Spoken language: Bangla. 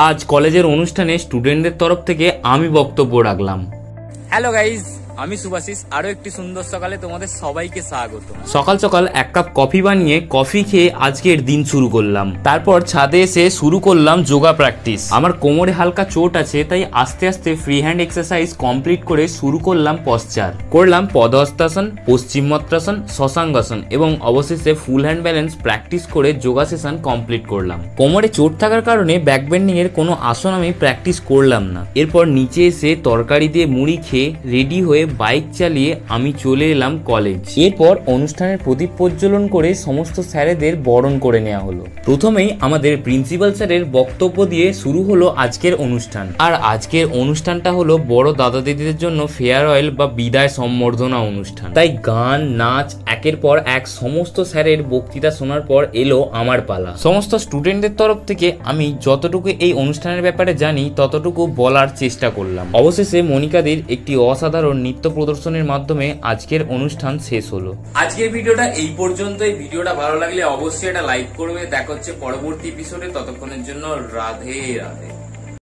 আজ কলেজের অনুষ্ঠানে স্টুডেন্টদের তরফ থেকে আমি বক্তব্য রাখলাম। হ্যালো গাইজ, আমি সুভাশিস। আরো একটি সুন্দর সকালে তোমাদের সবাইকে স্বাগত। সকাল সকাল এক কাপ কফি বানিয়ে কফি খেয়ে আজকের দিন শুরু করলাম। তারপর ছাদে এসে শুরু করলাম যোগা প্র্যাকটিস। আমার কোমরে হালকা চোট আছে, তাই আস্তে আস্তে ফ্রি হ্যান্ড এক্সারসাইজ কমপ্লিট করে শুরু করলাম পশ্চার। করলাম পদহস্তাসন, পশ্চিমোত্তাসন, শশাঙ্গাসন এবং অবশেষে ফুল হ্যান্ড ব্যালেন্স প্র্যাকটিস করে যোগা সেশন কমপ্লিট করলাম। কোমরে চোট থাকার কারণে ব্যাক বেন্ডিং এর কোনো আসন আমি প্র্যাকটিস করলাম না। এরপর নিচে এসে তরকারি দিয়ে মুড়ি খেয়ে রেডি হয়ে বাইক চালিয়ে আমি চলে এলাম কলেজ। এরপর অনুষ্ঠানের প্রদীপ প্রজ্বলন করে সমস্ত স্যারেদের বরণ করে নেওয়া হলো। প্রথমেই আমাদের প্রিন্সিপাল স্যারের বক্তব্য দিয়ে শুরু হলো আজকের অনুষ্ঠান। আর আজকের অনুষ্ঠানটা হলো বড় দাদা দিদিদের জন্য ফেয়ারওয়েল বা বিদায় সম্বর্ধনা অনুষ্ঠান। তাই গান, নাচ, একের পর এক সমস্ত স্যারের বক্তৃতা শোনার পর এলো আমার পালা। সমস্ত স্টুডেন্টদের তরফ থেকে আমি যতটুকু এই অনুষ্ঠানের ব্যাপারে জানি ততটুকু বলার চেষ্টা করলাম। অবশেষে মনিকাদের একটি অসাধারণ নৃত্য প্রদর্শনের মাধ্যমে আজকের অনুষ্ঠান শেষ হলো। আজকের ভিডিওটা এই পর্যন্তই। ভিডিওটা ভালো লাগলে অবশ্যই এটা লাইক করবে। দেখা হচ্ছে পরবর্তী এপিসোডে। ততক্ষণের জন্য রাধে রাধে।